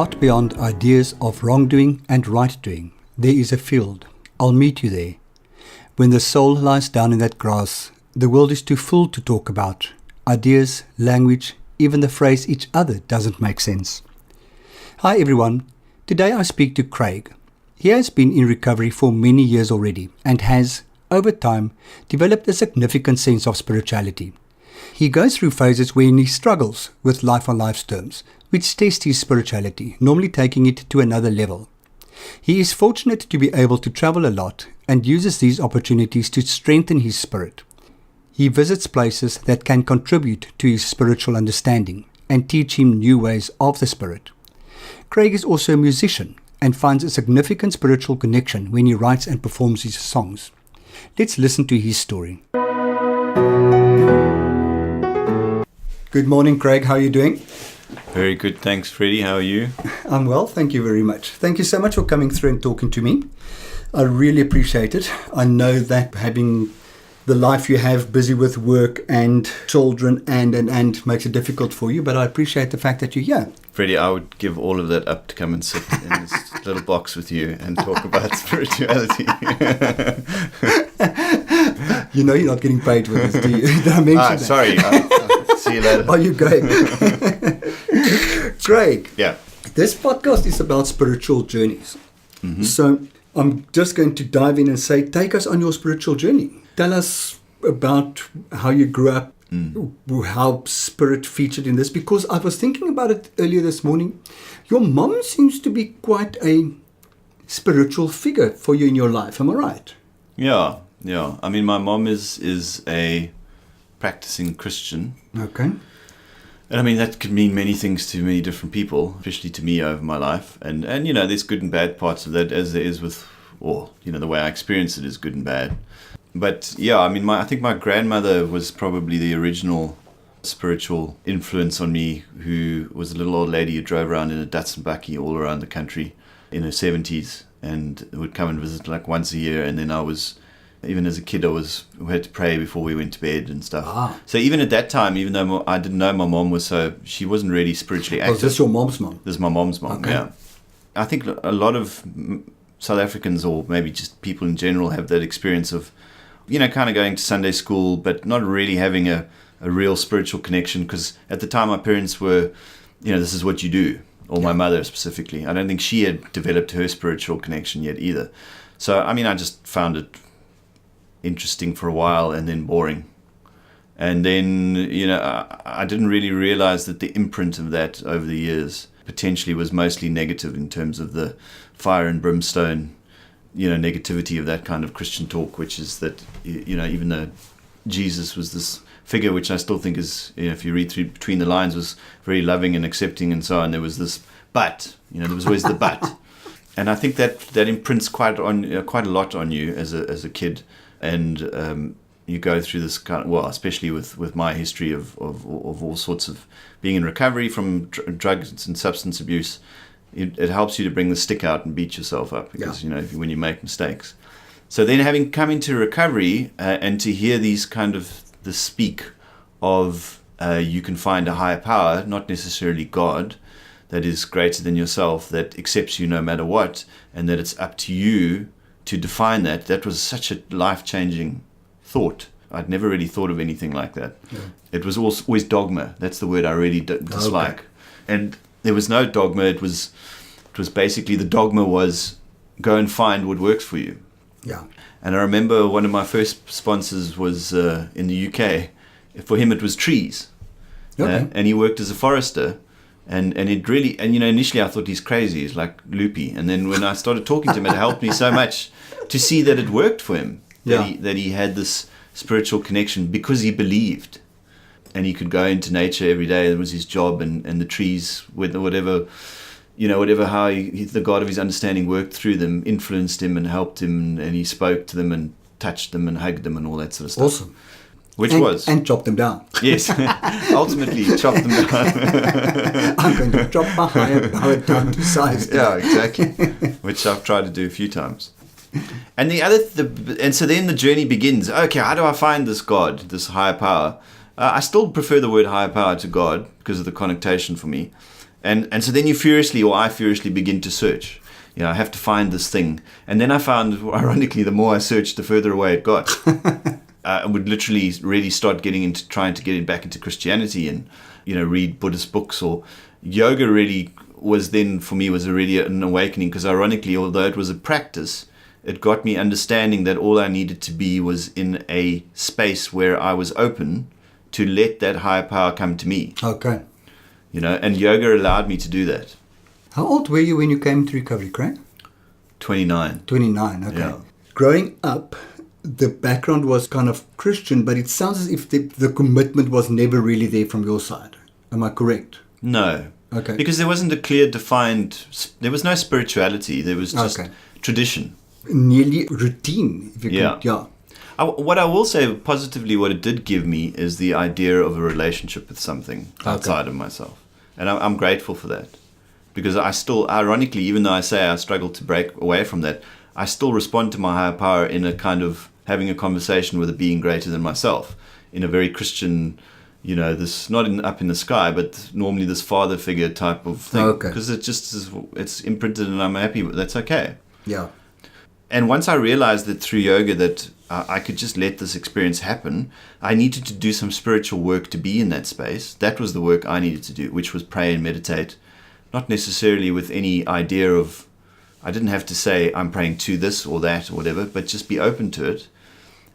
Out beyond ideas of wrongdoing and right-doing, there is a field. I'll meet you there. When the soul lies down in that grass, the world is too full to talk about. Ideas, language, even the phrase each other doesn't make sense. Hi everyone. Today I speak to Craig. He has been in recovery for many years already and has, over time, developed a significant sense of spirituality. He goes through phases when he struggles with life on life's terms, which test his spirituality, normally taking it to another level. He is fortunate to be able to travel a lot and uses these opportunities to strengthen his spirit. He visits places that can contribute to his spiritual understanding and teach him new ways of the spirit. Craig is also a musician and finds a significant spiritual connection when he writes and performs his songs. Let's listen to his story. Good morning, Craig. How are you doing? Very good. Thanks, Freddie. How are you? I'm well. Thank you very much. Thank you so much for coming through and talking to me. I really appreciate it. I know that having the life you have, busy with work and children and makes it difficult for you, but I appreciate the fact that you're here. Freddie, I would give all of that up to come and sit in this little box with you and talk about spirituality. You know you're not getting paid for this, do you? Did I mention that? Sorry. See you later. Are you going? Craig. Yeah. This podcast is about spiritual journeys. Mm-hmm. So I'm just going to dive in and say, take us on your spiritual journey. Tell us about how you grew up, how spirit featured in this, because I was thinking about it earlier this morning. Your mom seems to be quite a spiritual figure for you in your life. Am I right? Yeah. I mean, my mom is a practicing Christian. Okay. And I mean, that could mean many things to many different people, especially to me over my life. And you know, there's good and bad parts of that, as there is with, the way I experience it is good and bad. But yeah, I mean, I think my grandmother was probably the original spiritual influence on me, who was a little old lady who drove around in a Datsun bakkie all around the country in her 70s and would come and visit like once a year. And then even as a kid, we had to pray before we went to bed and stuff. Ah. So even at that time, even though I didn't know my mom she wasn't really spiritually active. Was this your mom's mom? This is my mom's mom, okay. Yeah. I think a lot of South Africans, or maybe just people in general, have that experience of, kind of going to Sunday school, but not really having a real spiritual connection. Because at the time, my parents were, this is what you do, or my mother specifically. I don't think she had developed her spiritual connection yet either. So, I mean, I just found it interesting for a while and then boring. And then, I didn't really realize that the imprint of that over the years potentially was mostly negative in terms of the fire and brimstone, negativity of that kind of Christian talk, which is that, even though Jesus was this figure, which I still think is, if you read through between the lines, was very loving and accepting and so on, there was this but, there was always the but. And I think that imprints quite a lot on you as a kid. And you go through this kind of, especially with my history of all sorts of being in recovery from drugs and substance abuse, it helps you to bring the stick out and beat yourself up because, when you make mistakes. So then having come into recovery and to hear these kind of the speak of you can find a higher power, not necessarily God, that is greater than yourself, that accepts you no matter what, and that it's up to you to define that was such a life-changing thought. I'd never really thought of anything like that. Yeah. It was always dogma. That's the word I really dislike. Okay. And there was no dogma. It was basically, the dogma was go and find what works for you. Yeah. And I remember one of my first sponsors was in the UK. For him, it was trees. Okay. And he worked as a forester. And it really, initially I thought he's crazy, he's like loopy. And then when I started talking to him, it helped me so much to see that it worked for him. Yeah. That he had this spiritual connection because he believed. And he could go into nature every day. It was his job, and the trees, whatever how the God of his understanding worked through them, influenced him and helped him, and he spoke to them and touched them and hugged them and all that sort of stuff. Awesome. And chopped them down. Yes, ultimately chopped them down. I'm going to chop my higher power down to size. Yeah, exactly. Which I've tried to do a few times. And so then the journey begins. Okay, how do I find this God, this higher power? I still prefer the word higher power to God because of the connotation for me. And so then I furiously begin to search. I have to find this thing. And then I found, ironically, the more I searched, the further away it got. I would literally really start trying to get it back into Christianity and, read Buddhist books. Or yoga really was then, for me, was already an awakening, because ironically, although it was a practice, it got me understanding that all I needed to be was in a space where I was open to let that higher power come to me. Okay. And yoga allowed me to do that. How old were you when you came to recovery, Craig? 29. 29, okay. Yeah. Growing up, the background was kind of Christian, but it sounds as if the commitment was never really there from your side. Am I correct? No. Okay. Because there wasn't a clear defined, there was no spirituality. There was just tradition. Nearly routine, if you can. Yeah. What I will say positively, what it did give me is the idea of a relationship with something outside of myself. And I'm grateful for that. Because I still, ironically, even though I say I struggle to break away from that, I still respond to my higher power in a kind of having a conversation with a being greater than myself, in a very Christian, this not up in the sky, but normally this father figure type of thing. Okay. Because it just is, it's imprinted, and I'm happy with that's okay. Yeah. And once I realized that through yoga that I could just let this experience happen, I needed to do some spiritual work to be in that space. That was the work I needed to do, which was pray and meditate. Not necessarily with any idea of, I didn't have to say I'm praying to this or that or whatever, but just be open to it,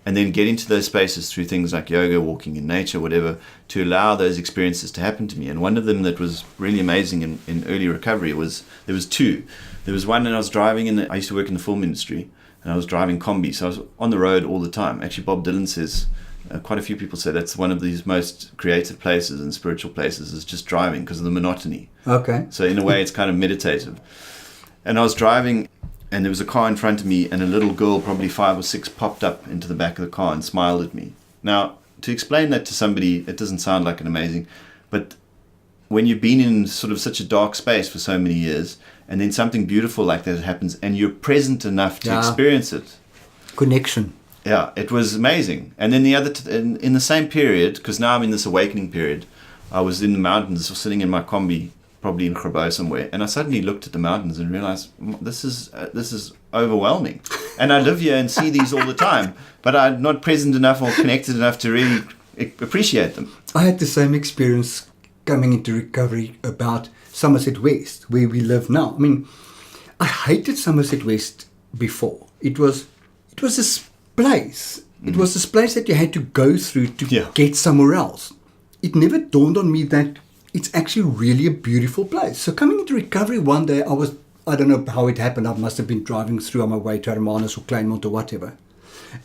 and then get into those spaces through things like yoga, walking in nature, whatever, to allow those experiences to happen to me. And one of them that was really amazing in early recovery was, there was two. There was one, and I was driving I used to work in the film industry, and I was driving combi, so I was on the road all the time. Actually, Bob Dylan says, quite a few people say that's one of these most creative places and spiritual places, is just driving, because of the monotony. Okay. So in a way, it's kind of meditative. And I was driving, and there was a car in front of me, and a little girl, probably 5 or 6, popped up into the back of the car and smiled at me. Now, to explain that to somebody, it doesn't sound like an amazing, but when you've been in sort of such a dark space for so many years, and then something beautiful like that happens, and you're present enough to experience it. Connection. Yeah, it was amazing. And then the other, in the same period, because now I'm in this awakening period, I was in the mountains, sitting in my combi, probably in Grabo somewhere, and I suddenly looked at the mountains and realized, this is overwhelming. And I live here and see these all the time, but I'm not present enough or connected enough to really appreciate them. I had the same experience coming into recovery about Somerset West, where we live now. I mean, I hated Somerset West before. It was this place. It was this place that you had to go through to get somewhere else. It never dawned on me that it's actually really a beautiful place. So coming into recovery one day, I don't know how it happened. I must have been driving through on my way to Hermanus or Kleinmond or whatever.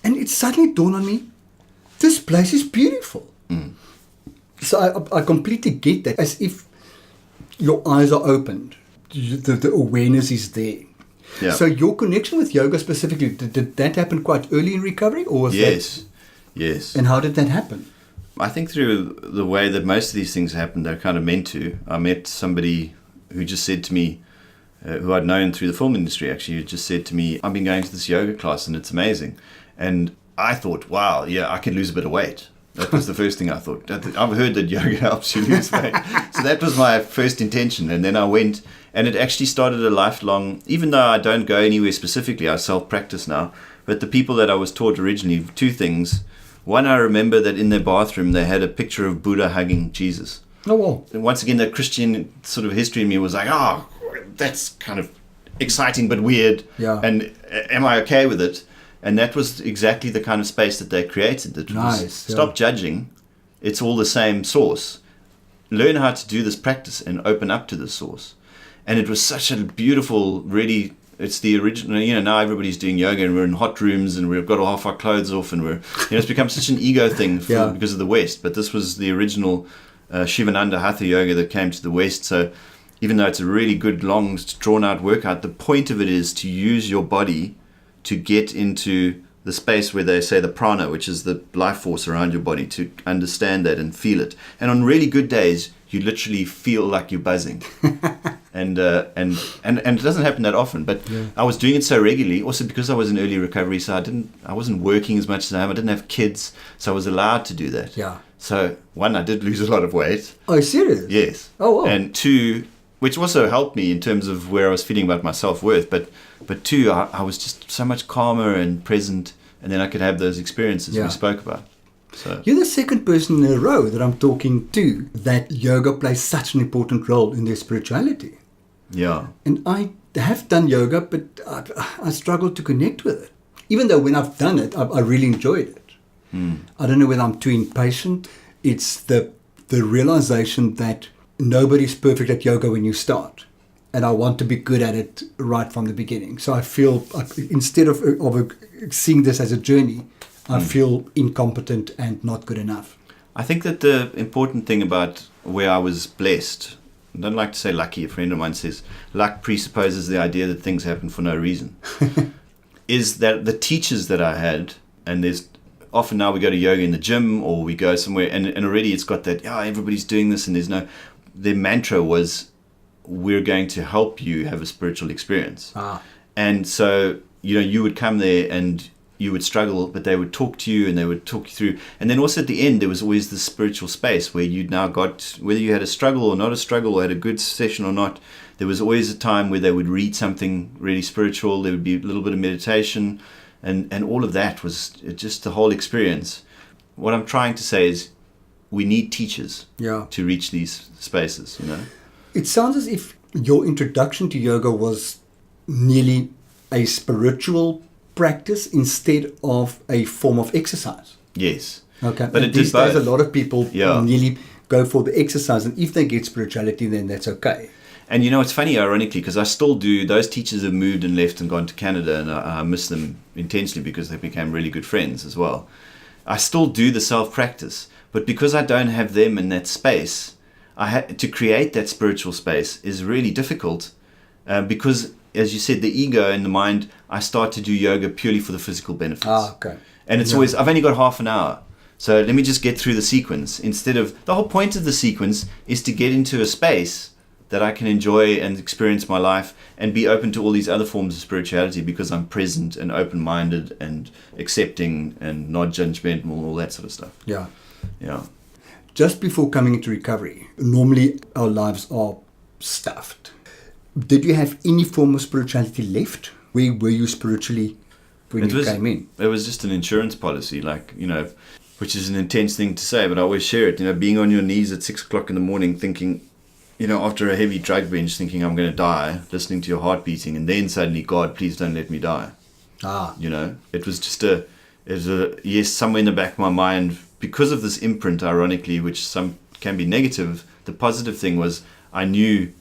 And it suddenly dawned on me, this place is beautiful. So I completely get that, as if your eyes are opened. The awareness is there. Yeah. So your connection with yoga specifically, did that happen quite early in recovery? Or was Yes. And how did that happen? I think through the way that most of these things happen, they're kind of meant to. I met somebody who just said to me, who I'd known through the film industry actually, who just said to me, I've been going to this yoga class and it's amazing. And I thought, wow, yeah, I can lose a bit of weight. That was the first thing I thought. I've heard that yoga helps you lose weight. So that was my first intention. And then I went, and it actually started a lifelong, even though I don't go anywhere specifically, I self-practice now. But the people that I was taught originally, two things. One, I remember that in their bathroom, they had a picture of Buddha hugging Jesus. Oh, wow. And once again, that Christian sort of history in me was like, oh, that's kind of exciting but weird. Yeah. And am I okay with it? And that was exactly the kind of space that they created. That was, stop judging. It's all the same source. Learn how to do this practice and open up to the source. And it was such a beautiful, really, it's the original, now everybody's doing yoga and we're in hot rooms and we've got half our clothes off and it's become such an ego thing because of the West. But this was the original Shivananda Hatha yoga that came to the West. So even though it's a really good, long, drawn-out workout, the point of it is to use your body to get into the space where they say the prana, which is the life force around your body, to understand that and feel it. And on really good days, you literally feel like you're buzzing. and it doesn't happen that often, but I was doing it so regularly, also because I was in early recovery, so I wasn't working as much as I am. I didn't have kids, so I was allowed to do that. Yeah. So one, I did lose a lot of weight. Oh, serious? Yes. Oh, wow. And two, which also helped me in terms of where I was feeling about my self-worth. But two, I was just so much calmer and present, and then I could have those experiences we spoke about. So you're the second person in a row that I'm talking to that yoga plays such an important role in their spirituality. Yeah. And I have done yoga, but I struggle to connect with it. Even though when I've done it, I really enjoyed it. I don't know whether I'm too impatient. It's the realization that nobody's perfect at yoga when you start. And I want to be good at it right from the beginning. So I feel, instead of seeing this as a journey, I feel incompetent and not good enough. I think that the important thing about where I was blessed, I don't like to say lucky, a friend of mine says, luck presupposes the idea that things happen for no reason, is that the teachers that I had, and there's often now we go to yoga in the gym or we go somewhere and already it's got that, everybody's doing this and their mantra was, we're going to help you have a spiritual experience. And so, you would come there and you would struggle, but they would talk to you and they would talk you through. And then also at the end, there was always this spiritual space where you'd now got, whether you had a struggle or not a struggle or had a good session or not, there was always a time where they would read something really spiritual. There would be a little bit of meditation and all of that was just the whole experience. What I'm trying to say is we need teachers to reach these spaces, It sounds as if your introduction to yoga was nearly a spiritual practice instead of a form of exercise. Yes. Okay. But these days, a lot of people Yeah. nearly go for the exercise, and if they get spirituality, then that's okay. And it's funny, ironically, because I still do, those teachers have moved and left and gone to Canada, and I miss them intensely because they became really good friends as well. I still do the self-practice, but because I don't have them in that space, I had to create that spiritual space is really difficult because, as you said, the ego and the mind, I start to do yoga purely for the physical benefits. Okay. And it's always, I've only got half an hour. So let me just get through the sequence. Instead of, the whole point of the sequence is to get into a space that I can enjoy and experience my life and be open to all these other forms of spirituality because I'm present and open-minded and accepting and not judgmental and all that sort of stuff. Yeah. Yeah. Just before coming into recovery, normally our lives are stuffed. Did you have any form of spirituality left? Where were you spiritually when you came in? It was just an insurance policy, which is an intense thing to say, but I always share it. Being on your knees at 6 o'clock in the morning thinking, after a heavy drug binge, thinking I'm going to die, listening to your heart beating, and then suddenly, God, please don't let me die. It was just yes, somewhere in the back of my mind, because of this imprint, ironically, which some can be negative, the positive thing was I knew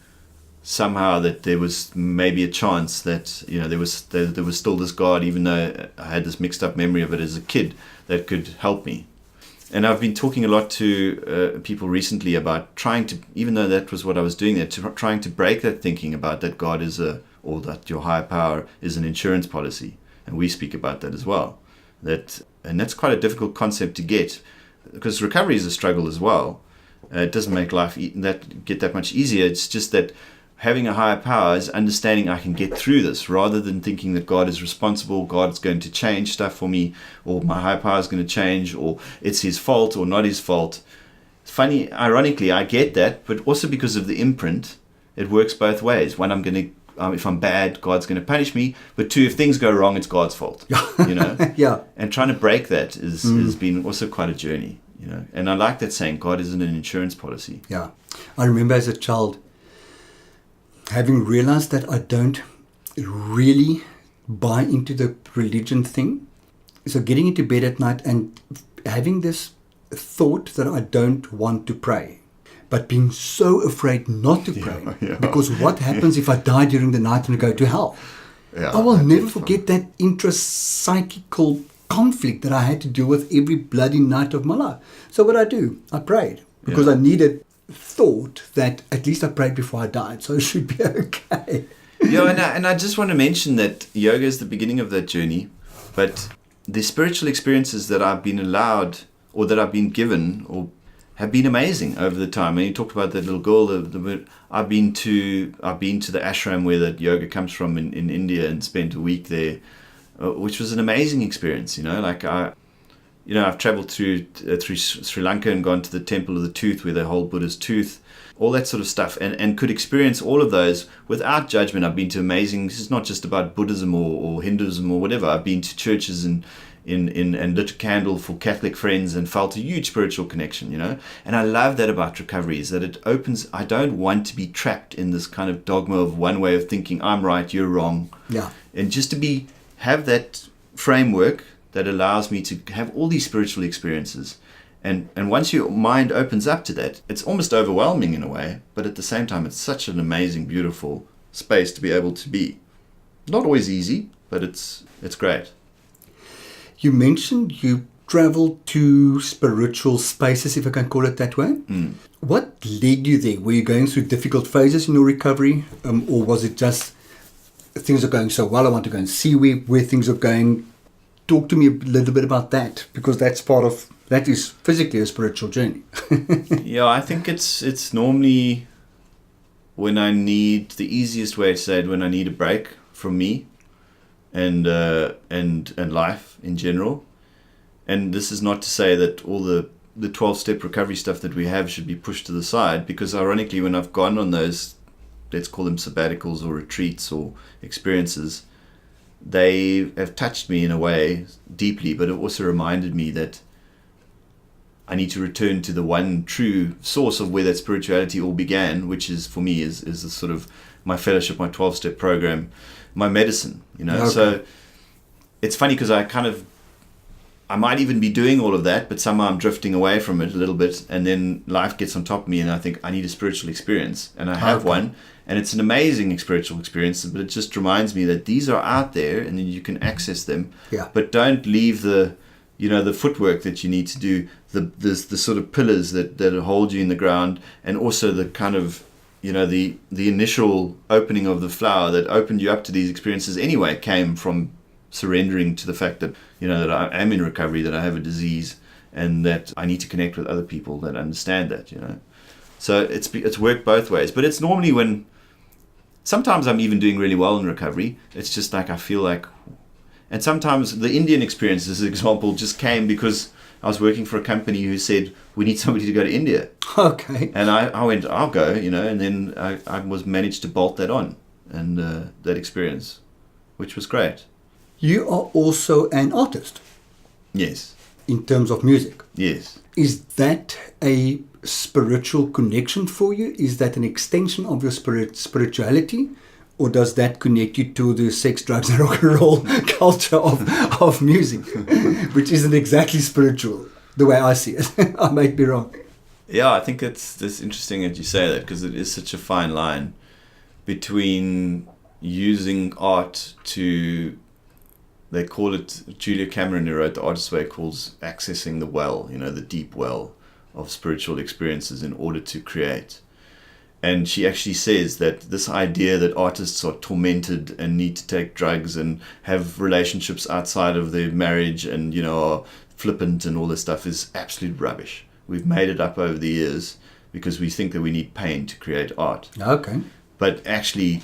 somehow that there was maybe a chance that there was still this God, even though I had this mixed up memory of it as a kid, that could help me. And I've been talking a lot to people recently about trying to, even though that was what I was doing there, trying to break that thinking about that God is or that your higher power is an insurance policy, and we speak about that as well. And that's quite a difficult concept to get, because recovery is a struggle as well. It doesn't make life get that much easier. It's just that having a higher power is understanding I can get through this, rather than thinking that God is responsible, God's going to change stuff for me, or my higher power is going to change, or it's his fault or not his fault. Funny, ironically, I get that, but also because of the imprint, it works both ways. One, if I'm bad, God's going to punish me. But two, if things go wrong, it's God's fault. Yeah. And trying to break that has been also quite a journey. And I like that saying, God isn't an insurance policy. Yeah. I remember as a child having realized that I don't really buy into the religion thing. So getting into bed at night and having this thought that I don't want to pray, but being so afraid not to pray. Yeah. Because what happens if I die during the night and go to hell? Yeah, I will never forget that intrapsychical conflict that I had to deal with every bloody night of my life. So what I do, I prayed because I needed thought that at least I prayed before I died, so it should be okay. And I just want to mention that yoga is the beginning of that journey, but the spiritual experiences that I've been allowed or that I've been given or have been amazing over the time. And you talked about that little girl. I've been to the ashram where that yoga comes from in India and spent a week there, which was an amazing experience. I've traveled through Sri Lanka and gone to the Temple of the Tooth where they hold Buddha's tooth, all that sort of stuff, and could experience all of those without judgment. I've been to amazing, this is not just about Buddhism or Hinduism or whatever. I've been to churches and lit a candle for Catholic friends and felt a huge spiritual connection, And I love that about recovery, is that it opens, I don't want to be trapped in this kind of dogma of one way of thinking, I'm right, you're wrong. Yeah. And just to have that framework that allows me to have all these spiritual experiences. And once your mind opens up to that, it's almost overwhelming in a way, but at the same time, it's such an amazing, beautiful space to be able to be. Not always easy, but it's great. You mentioned you traveled to spiritual spaces, if I can call it that way. Mm. What led you there? Were you going through difficult phases in your recovery? Or was it just things are going so well, I want to go and see where things are going? Talk to me a little bit about that, because that is physically a spiritual journey. Yeah, I think it's normally when I need, the easiest way to say it, when I need a break from me and life in general. And this is not to say that all the 12-step recovery stuff that we have should be pushed to the side, because ironically, when I've gone on those, let's call them sabbaticals or retreats or experiences, they have touched me in a way deeply, but it also reminded me that I need to return to the one true source of where that spirituality all began, which is, for me, is the sort of my fellowship, my 12-step program, my medicine, Okay. So it's funny because I might even be doing all of that, but somehow I'm drifting away from it a little bit, and then life gets on top of me, and I think I need a spiritual experience, and I have one, and it's an amazing spiritual experience, but it just reminds me that these are out there, and then you can access them, but don't leave the footwork that you need to do, the sort of pillars that hold you in the ground, and also the kind of, the initial opening of the flower that opened you up to these experiences anyway came from surrendering to the fact that, that I am in recovery, that I have a disease, and that I need to connect with other people that understand that, So it's worked both ways. But it's normally when, sometimes I'm even doing really well in recovery. It's just like I feel like, and sometimes the Indian experience, as an example, just came because I was working for a company who said, we need somebody to go to India. Okay. And I went, I'll go, and then I was managed to bolt that on, and that experience, which was great. You are also an artist. Yes. In terms of music. Yes. Is that a spiritual connection for you? Is that an extension of your spirituality? Or does that connect you to the sex, drugs, and rock and roll culture of music, which isn't exactly spiritual, the way I see it? I might be wrong. Yeah, I think it's interesting that you say that, because it is such a fine line between using art to, they call it, Julia Cameron, who wrote The Artist's Way, calls accessing the well, the deep well of spiritual experiences in order to create. And she actually says that this idea that artists are tormented and need to take drugs and have relationships outside of their marriage and, are flippant and all this stuff is absolute rubbish. We've made it up over the years because we think that we need pain to create art. Okay. But actually,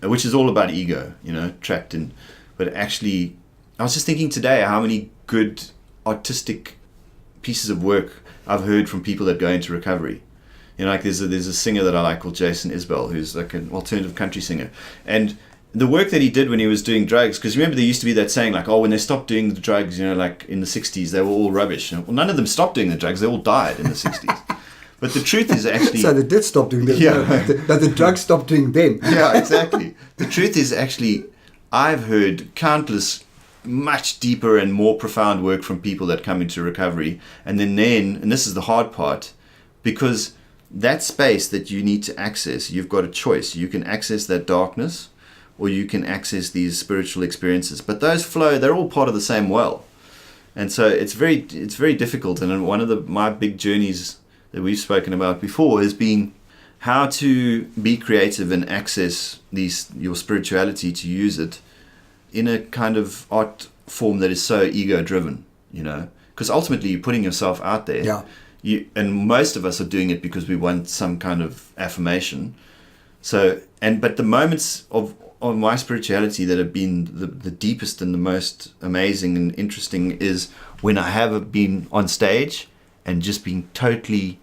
which is all about ego, trapped in. But actually, I was just thinking today how many good artistic pieces of work I've heard from people that go into recovery. Like there's a singer that I like called Jason Isbell, who's like an alternative country singer. And the work that he did when he was doing drugs, because remember there used to be that saying like, when they stopped doing the drugs, like in the 60s, they were all rubbish. Well, none of them stopped doing the drugs, they all died in the 60s. But the truth is actually... So they did stop doing them, but the drugs stopped doing them. Yeah, exactly. The truth is actually, I've heard countless much deeper and more profound work from people that come into recovery. And then, and this is the hard part, because that space that you need to access, you've got a choice. You can access that darkness, or you can access these spiritual experiences. But those flow, they're all part of the same well. And so it's very difficult. And one of my big journeys that we've spoken about before has been how to be creative and access your spirituality, to use it in a kind of art form that is so ego driven, because ultimately you're putting yourself out there. Yeah. And most of us are doing it because we want some kind of affirmation. But the moments of on my spirituality that have been the deepest and the most amazing and interesting is when I have been on stage and just been totally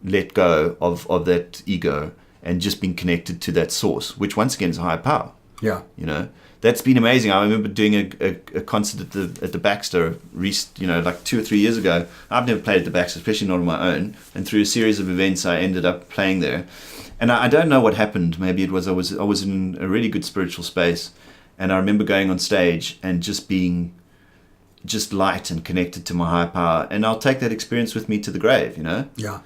let go of that ego and just been connected to that source, which once again is a higher power. Yeah. You know, that's been amazing. I remember doing a concert at the Baxter, like 2 or 3 years ago. I've never played at the Baxter, especially not on my own. And through a series of events, I ended up playing there. And I don't know what happened. Maybe it was I was in a really good spiritual space, and I remember going on stage and just being just light and connected to my higher power. And I'll take that experience with me to the grave. You know. Yeah.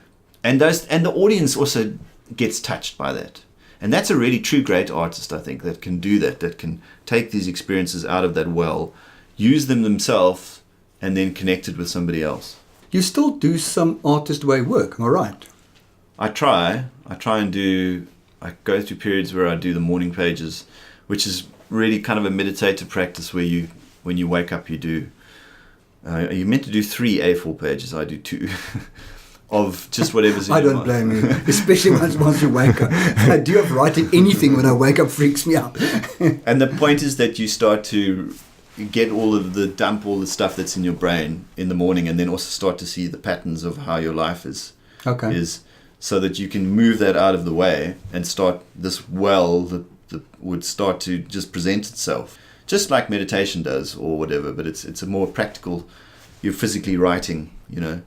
And the audience also gets touched by that. And that's a really true great artist, I think, that can do that can take these experiences out of that well, use them themselves, and then connect it with somebody else. You still do some artist way work, am I right? I try and I go through periods where I do the morning pages, which is really kind of a meditative practice where when you wake up, you're meant to do 3 A4 pages. I do 2. Of just whatever's in I your don't mind. blame you, especially once you wake up. The idea of writing anything when I wake up freaks me out. And the point is that you start to get dump all the stuff that's in your brain in the morning, and then also start to see the patterns of how your life is, so that you can move that out of the way and start this well that would start to just present itself, just like meditation does or whatever. But it's a more practical. You're physically writing, you know.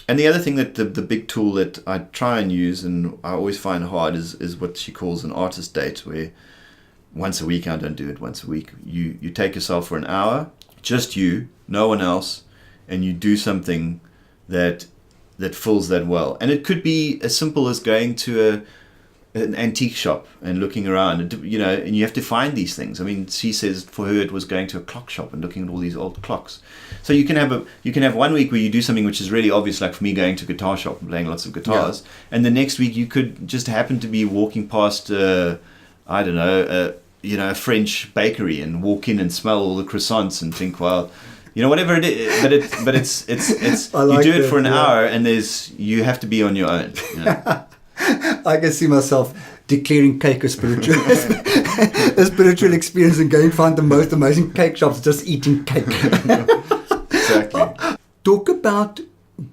And the other thing that the big tool that I try and use, and I always find hard, is what she calls an artist date, where once a week, I don't do it once a week, you take yourself for an hour, just you, no one else, and you do something that fills that well. And it could be as simple as going to an antique shop and looking around, and you have to find these things. I mean, she says for her it was going to a clock shop and looking at all these old clocks. So you can have 1 week where you do something which is really obvious, like for me going to a guitar shop and playing lots of guitars, and the next week you could just happen to be walking past a French bakery and walk in and smell all the croissants and think, well, whatever it is, but it's you do it for an hour, and you have to be on your own. You know? I can see myself declaring cake a spiritual experience and going find the most amazing cake shops just eating cake. Exactly. Talk about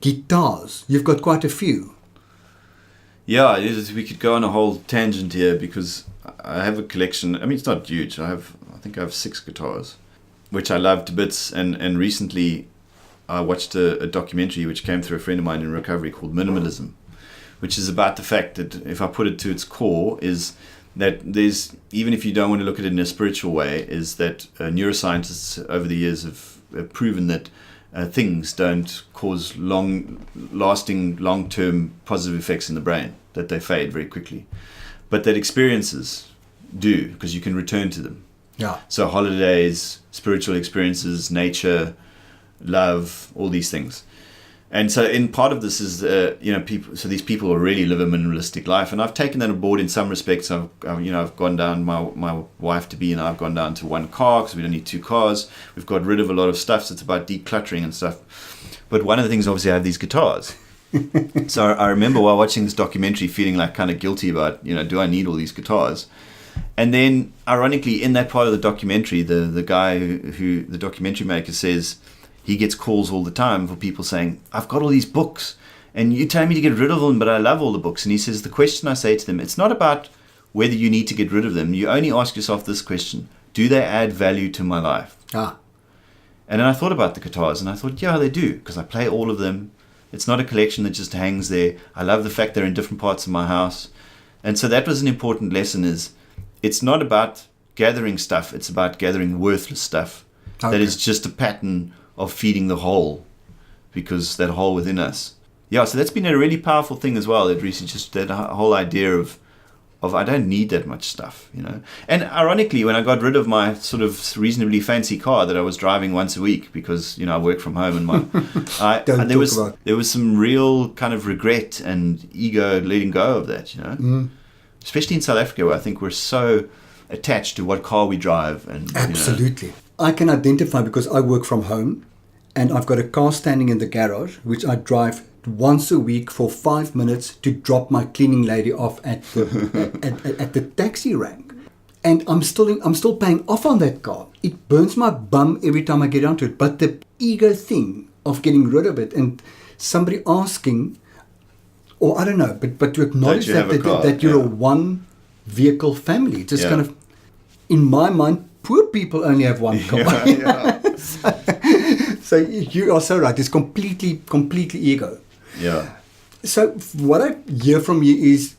guitars. You've got quite a few. Yeah, we could go on a whole tangent here because I have a collection. I mean, it's not huge. I think I have 6 guitars, which I love to bits. And recently I watched a documentary which came through a friend of mine in recovery called Minimalism, which is about the fact that, if I put it to its core, is that there's, even if you don't want to look at it in a spiritual way, is that neuroscientists over the years have proven that things don't cause long-lasting, long-term positive effects in the brain, that they fade very quickly. But that experiences do, because you can return to them. Yeah. So holidays, spiritual experiences, nature, love, all these things. And so, in part of this is, people. So these people really live a minimalistic life, and I've taken that aboard in some respects. I've gone down. My wife to be and I've gone down to 1 car because we don't need 2 cars. We've got rid of a lot of stuff. So it's about decluttering and stuff. But one of the things, obviously, I have these guitars. So I remember while watching this documentary, feeling like kind of guilty about, do I need all these guitars? And then, ironically, in that part of the documentary, the guy who the documentary maker says, he gets calls all the time for people saying, I've got all these books and you tell me to get rid of them, but I love all the books. And he says, the question I say to them, it's not about whether you need to get rid of them. You only ask yourself this question: do they add value to my life? And then I thought about the guitars and I thought, yeah, they do, because I play all of them. It's not a collection that just hangs there. I love the fact they're in different parts of my house. And so that was an important lesson, is it's not about gathering stuff. It's about gathering worthless stuff. That is just a pattern of feeding the hole, because that hole within us. Yeah, so that's been a really powerful thing as well. It recently just that whole idea of I don't need that much stuff, And ironically, when I got rid of my sort of reasonably fancy car that I was driving once a week, because I work from home and there was some real kind of regret and ego letting go of that, Especially in South Africa, where I think we're so attached to what car we drive, and absolutely. I can identify because I work from home and I've got a car standing in the garage which I drive once a week for 5 minutes to drop my cleaning lady off at the taxi rank. And I'm still paying off on that car. It burns my bum every time I get onto it. But the ego thing of getting rid of it and somebody asking, or I don't know, but to acknowledge that you're a one vehicle family. It's just kind of, in my mind, poor people only have one car. So you are so right. It's completely ego. Yeah. So what I hear from you is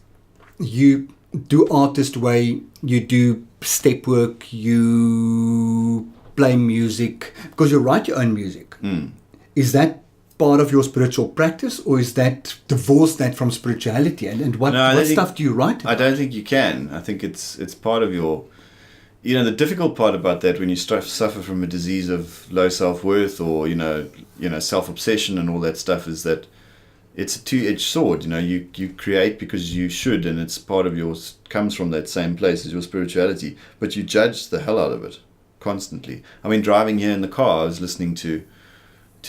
you do artist way, you do step work, you play music, because you write your own music. Is that part of your spiritual practice, or is that divorce that from spirituality? And what stuff do you write about? I don't think you can. I think it's part of your, the difficult part about that, when you suffer from a disease of low self-worth, or self-obsession and all that stuff, is that it's a two-edged sword. You create because you should, and it's part of yours, comes from that same place as your spirituality, but you judge the hell out of it constantly. I mean, driving here in the car, I was listening to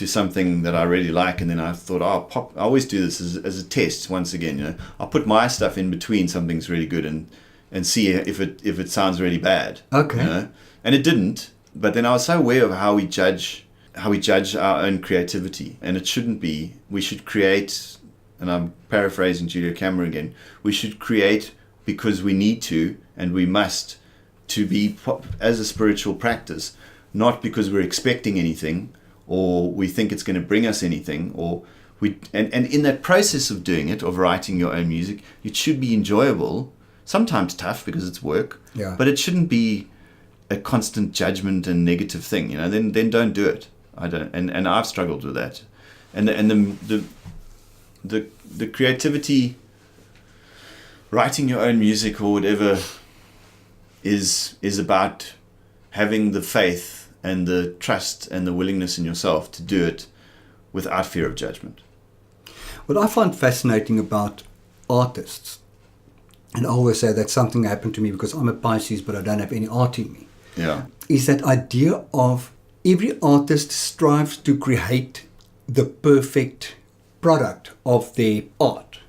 something that I really like, and then I thought, I always do this as a test. Once again, I'll put my stuff in between something's really good and see if it sounds really bad. Okay. And it didn't. But then I was so aware of how we judge our own creativity, and it shouldn't be. We should create, and I'm paraphrasing Julia Cameron again, we should create because we need to and we must, to be as a spiritual practice, not because we're expecting anything or we think it's going to bring us anything, or and in that process of doing it, of writing your own music, it should be enjoyable, sometimes tough because it's work, but it shouldn't be a constant judgment and negative thing. Then don't do it. I don't, and I've struggled with that, and the creativity, writing your own music or whatever, is about having the faith and the trust and the willingness in yourself to do it without fear of judgment. What I find fascinating about artists, and I always say that's something that happened to me because I'm a Pisces, but I don't have any art in me, is that idea of every artist strives to create the perfect product of their art.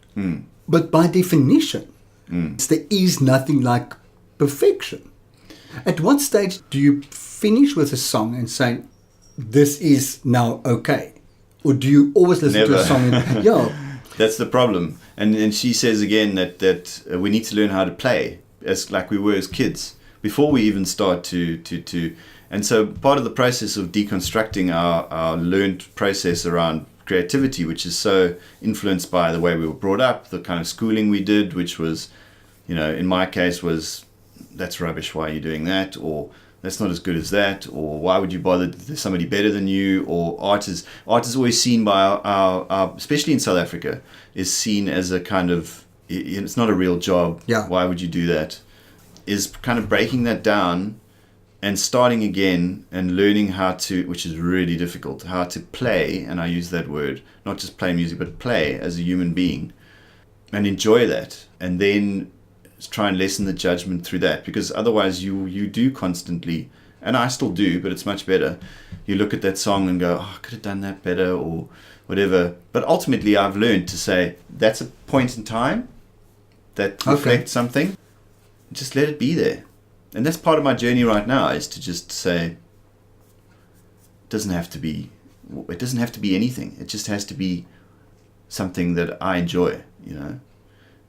But by definition, there is nothing like perfection. At what stage do you finish with a song and say, this is now okay? Or do you always listen to a song and, That's the problem. And she says again that we need to learn how to play as like we were as kids before we even start to and so part of the process of deconstructing our learned process around creativity, which is so influenced by the way we were brought up, the kind of schooling we did, which was, in my case was, that's rubbish, why are you doing that? Or that's not as good as that, or why would you bother? There's somebody better than you. Or art is always seen by our especially in South Africa, is seen as a kind of, it's not a real job. Why would you do that? Is kind of breaking that down and starting again and learning how to, which is really difficult, how to play, and I use that word, not just play music, but play as a human being and enjoy that, and then try and lessen the judgment through that, because otherwise you do constantly, and I still do, but it's much better, you look at that song and go, I could have done that better or whatever. But ultimately I've learned to say that's a point in time that reflects something, just let it be there. And that's part of my journey right now, is to just say it doesn't have to be anything, it just has to be something that I enjoy,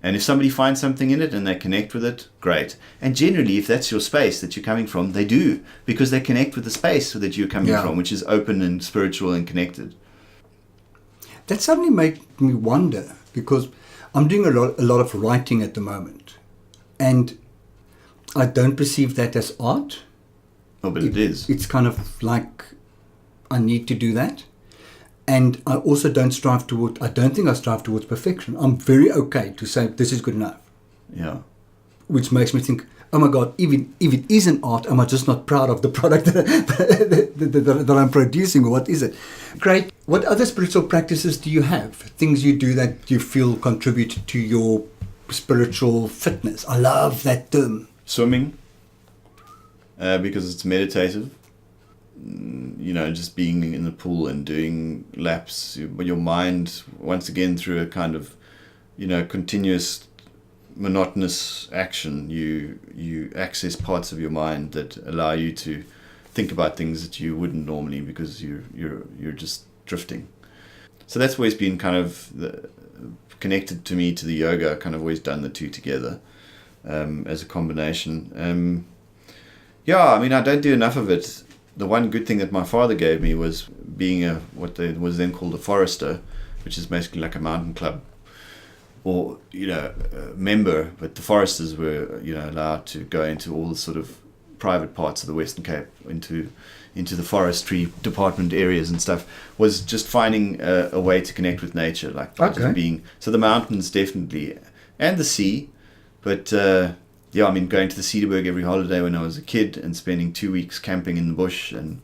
And if somebody finds something in it and they connect with it, great. And generally, if that's your space that you're coming from, they do, because they connect with the space that you're coming from, which is open and spiritual and connected. That suddenly made me wonder, because I'm doing a lot of writing at the moment, and I don't perceive that as art. Oh, but it is. It's kind of like I need to do that. And I also don't think I strive towards perfection. I'm very okay to say this is good enough. Yeah. Which makes me think, oh my God, even if it is an art, am I just not proud of the product that I'm producing, or what is it? Great. What other spiritual practices do you have? Things you do that you feel contribute to your spiritual fitness? I love that term. Swimming, because it's meditative. Just being in the pool and doing laps, your mind, once again, through a kind of, continuous monotonous action, you access parts of your mind that allow you to think about things that you wouldn't normally, because you're just drifting. So that's always been kind of connected to me to the yoga. Kind of always done the two together as a combination. I mean, I don't do enough of it. The one good thing that my father gave me was being what was then called a forester, which is basically like a mountain club, or member. But the foresters were allowed to go into all the sort of private parts of the Western Cape, into the forestry department areas and stuff. Was just finding a way to connect with nature, like just being. So the mountains definitely, and the sea, but. I mean, going to the Cedarburg every holiday when I was a kid and spending 2 weeks camping in the bush, and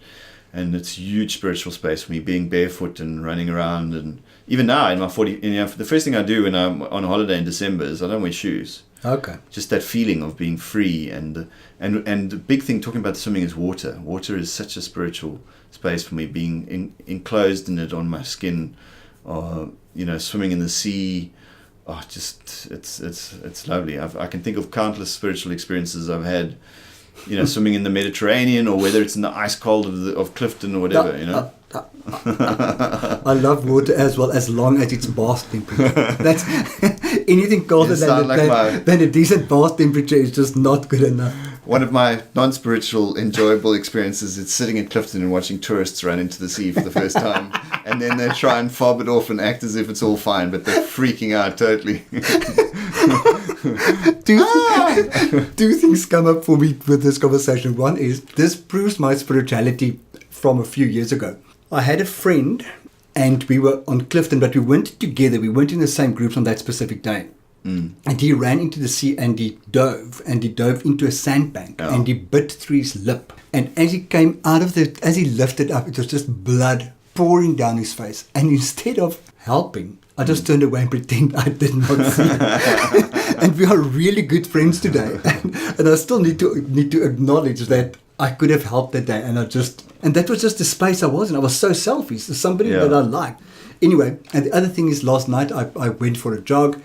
it's a huge spiritual space for me, being barefoot and running around. And even now in my 40, the first thing I do when I'm on a holiday in December is I don't wear shoes. Okay. Just that feeling of being free, and the big thing talking about swimming is water. Water is such a spiritual space for me, being enclosed in it on my skin, swimming in the sea. Oh, just it's lovely. I can think of countless spiritual experiences I've had, swimming in the Mediterranean, or whether it's in the ice cold of Clifton or whatever. I love water as well, as long as it's bath temperature. That's anything colder than a decent bath temperature is just not good enough. One of my non-spiritual, enjoyable experiences is sitting in Clifton and watching tourists run into the sea for the first time. And then they try and fob it off and act as if it's all fine, but they're freaking out totally. Two things come up for me with this conversation. One is, this proves my spirituality from a few years ago. I had a friend, and we were on Clifton, but we weren't together. We weren't in the same groups on that specific day. And he ran into the sea and he dove into a sandbank, and he bit through his lip. And as he came out of as he lifted up, it was just blood pouring down his face. And instead of helping, I just turned away and pretend I did not see it. And we are really good friends today. And I still need to acknowledge that I could have helped that day. And that was just the space I was in. I was so selfish. Somebody that I liked. Anyway, and the other thing is, last night I went for a jog,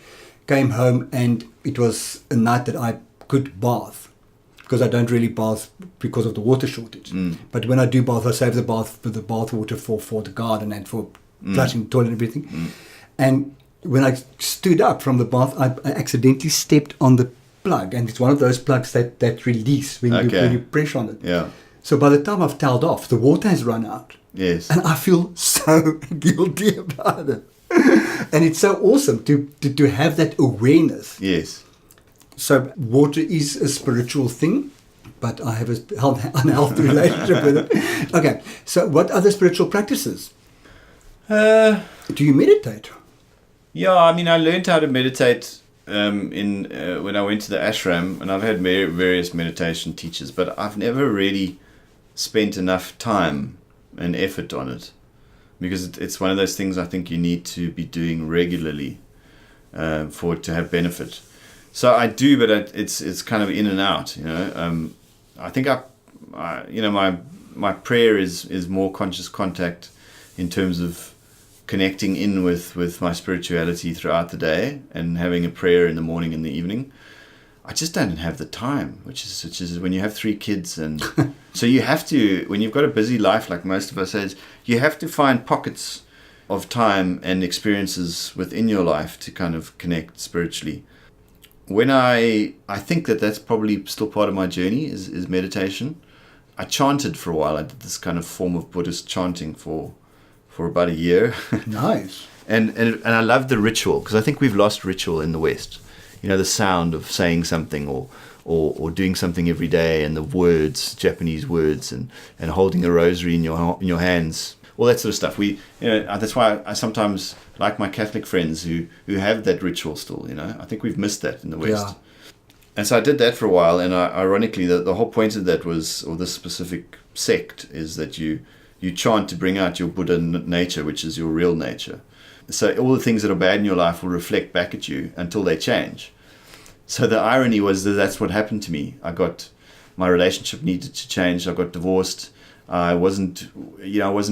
came home, and it was a night that I could bath, because I don't really bath because of the water shortage. But when I do bath, I save the bath water for the garden and for flushing the toilet and everything. And when I stood up from the bath, I accidentally stepped on the plug, and it's one of those plugs that release when you press on it. Yeah. So by the time I've toweled off, the water has run out. Yes. And I feel so guilty about it. And it's so awesome to have that awareness. Yes. So water is a spiritual thing, but I have an unhealthy relationship with it. Okay, so what other spiritual practices? Do you meditate? Yeah, I mean, I learned how to meditate when I went to the ashram, and I've had various meditation teachers, but I've never really spent enough time and effort on it, because it's one of those things I think you need to be doing regularly for it to have benefit. So I do, but it's kind of in and out. I think my prayer is more conscious contact in terms of connecting in with my spirituality throughout the day, and having a prayer in the morning and the evening. I just don't have the time, which is when you have 3 kids, and so you have to, when you've got a busy life like most of us has, you have to find pockets of time and experiences within your life to kind of connect spiritually. When I think that's probably still part of my journey is meditation. I chanted for a while. I did this kind of form of Buddhist chanting for about a year. Nice. And I love the ritual, because I think we've lost ritual in the West. The sound of saying something or doing something every day, and the words, Japanese words, and holding a rosary in your hands, all that sort of stuff. That's why I sometimes like my Catholic friends who have that ritual still. I think we've missed that in the West. Yeah. And so I did that for a while, and ironically, the whole point of that was, or this specific sect, is that you chant to bring out your Buddha nature, which is your real nature. So all the things that are bad in your life will reflect back at you until they change. So the irony was that's what happened to me. My relationship needed to change. I got divorced. I wasn't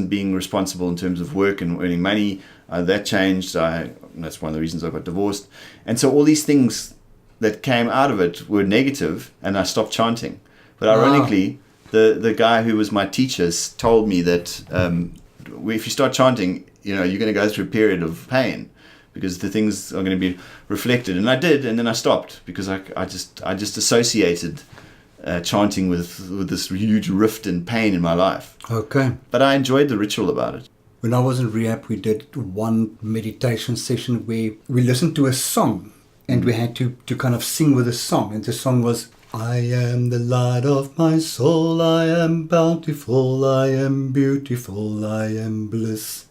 being responsible in terms of work and earning money. That changed. That's one of the reasons I got divorced. And so all these things that came out of it were negative, and I stopped chanting. But ironically, the guy who was my teacher told me that if you start chanting, you're going to go through a period of pain because the things are going to be reflected. And I did, and then I stopped because I just associated chanting with this huge rift and pain in my life. Okay. But I enjoyed the ritual about it. When I was in rehab, we did one meditation session where we listened to a song and we had to kind of sing with a song. And the song was, I am the light of my soul, I am bountiful, I am beautiful, I am bliss.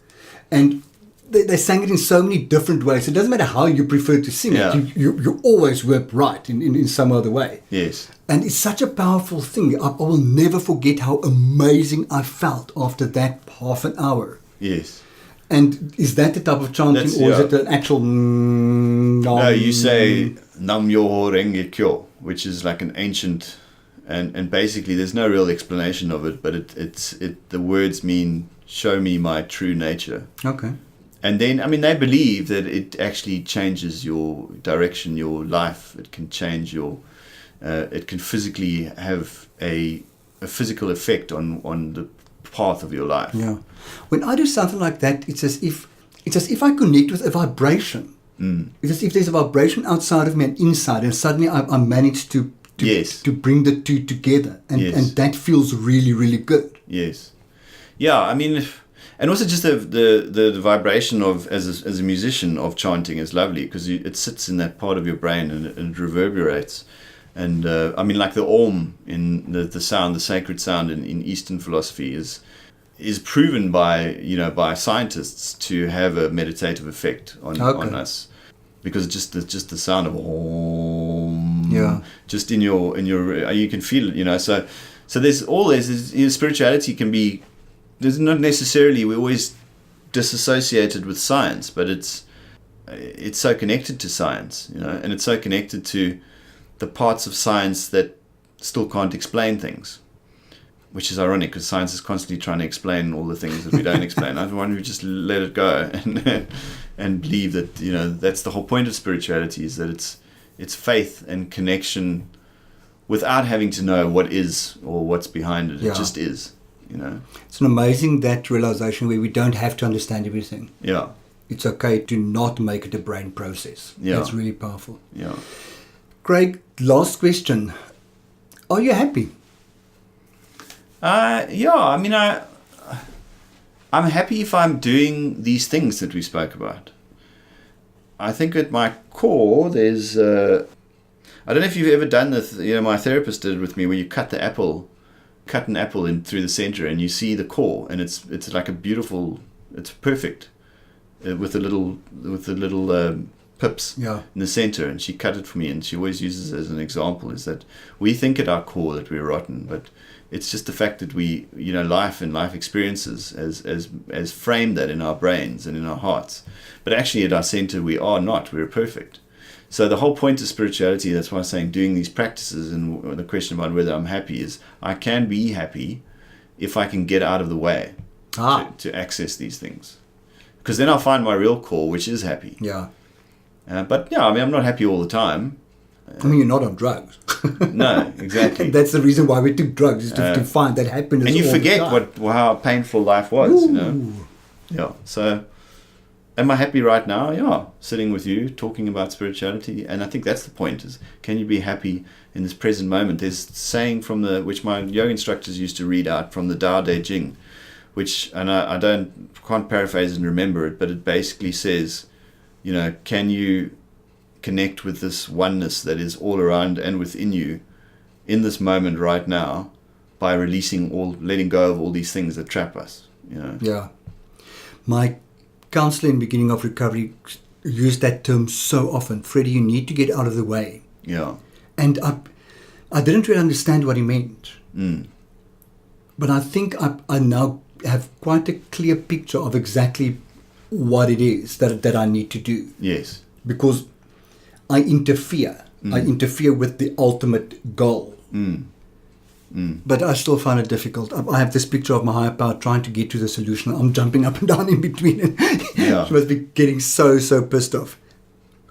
And they sang it in so many different ways. It doesn't matter how you prefer to sing it. You always work right in some other way. Yes. And it's such a powerful thing. I will never forget how amazing I felt after that half an hour. Yes. And is that the type of chanting, or is it an actual... No, you say Nam Myoho Renge Kyo, which is like an ancient... And basically there's no real explanation of it, but the words mean, show me my true nature. Okay. And then, they believe that it actually changes your direction, your life. It can change your... it can physically have a physical effect on the path of your life. Yeah. When I do something like that, it's as if I connect with a vibration. It's as if there's a vibration outside of me and inside, and suddenly I manage to bring the two together, and that feels really, really good. Yes. Yeah, and also just the vibration of as a musician of chanting is lovely because it sits in that part of your brain and it reverberates. And like the Om in the sound, the sacred sound in Eastern philosophy is proven by scientists to have a meditative effect on us, because it's just the sound of Om. Yeah. Just in your you can feel it. So there's spirituality can be. There's not necessarily we're always disassociated with science, but it's so connected to science, and it's so connected to the parts of science that still can't explain things, which is ironic because science is constantly trying to explain all the things that we don't explain. I wonder if we just let it go and believe that that's the whole point of spirituality, is that it's faith and connection without having to know what is or what's behind it. It just is. It's an amazing that realization where we don't have to understand everything. Yeah. It's okay to not make it a brain process. Yeah. That's really powerful. Yeah. Craig, last question. Are you happy? Yeah. I'm happy if I'm doing these things that we spoke about. I think at my core there's I don't know if you've ever done this. My therapist did it with me, where you cut an apple in through the center and you see the core, and it's like it's perfect with the little pips in the center. And she cut it for me, and she always uses it as an example, is that we think at our core that we're rotten, but it's just the fact that we life and life experiences as framed that in our brains and in our hearts, but actually at our center we're perfect. So the whole point of spirituality, that's why I'm saying doing these practices, and the question about whether I'm happy is, I can be happy if I can get out of the way to access these things. Because then I'll find my real core, which is happy. Yeah. But yeah, I'm not happy all the time. You're not on drugs. No, exactly. That's the reason why we took drugs, is to find that happiness. And you forget how painful life was, Yeah. So... am I happy right now? Yeah, sitting with you, talking about spirituality. And I think that's the point, is can you be happy in this present moment? There's a saying which my yoga instructors used to read out from the Tao Te Ching, which, and I can't paraphrase and remember it, but it basically says, can you connect with this oneness that is all around and within you in this moment right now by letting go of all these things that trap us, Yeah. My counselor in beginning of recovery used that term so often. Freddie, you need to get out of the way. Yeah. And I didn't really understand what he meant. But I think I now have quite a clear picture of exactly what it is that I need to do. Yes. Because I interfere. I interfere with the ultimate goal. But I still find it difficult. I have this picture of my higher power trying to get to the solution. I'm jumping up and down in between. Yeah. She must be getting so pissed off.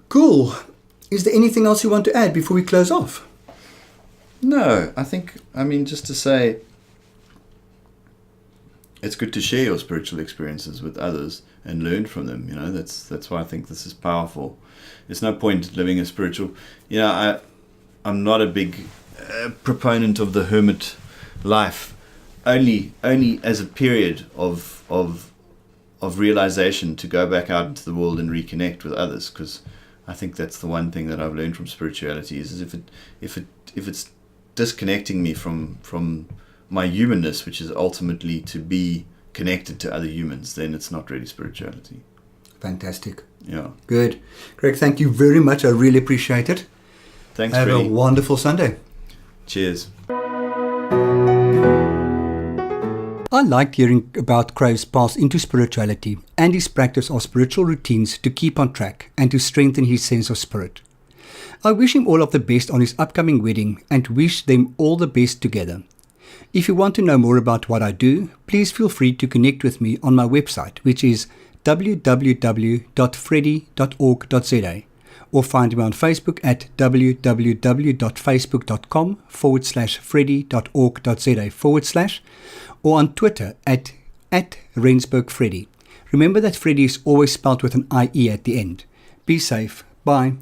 Cool. Is there anything else you want to add before we close off? No, just to say, it's good to share your spiritual experiences with others and learn from them. That's why I think this is powerful. There's no point living a spiritual. I'm not a big proponent of the hermit life. Only as a period of realization to go back out into the world and reconnect with others. Because I think that's the one thing that I've learned from spirituality is if it's disconnecting me from my humanness, which is ultimately to be connected to other humans, then it's not really spirituality. Fantastic. Yeah. Good. Greg, thank you very much. I really appreciate it. Thanks, Have Freddie. a wonderful Sunday. Cheers. I liked hearing about Crave's path into spirituality and his practice of spiritual routines to keep on track and to strengthen his sense of spirit. I wish him all of the best on his upcoming wedding and wish them all the best together. If you want to know more about what I do, please feel free to connect with me on my website, which is www.freddie.org.za, or find me on Facebook at www.facebook.com/freddie.org.za/ or on Twitter at @RensburgFreddie. Remember that Freddie is always spelled with an IE at the end. Be safe. Bye.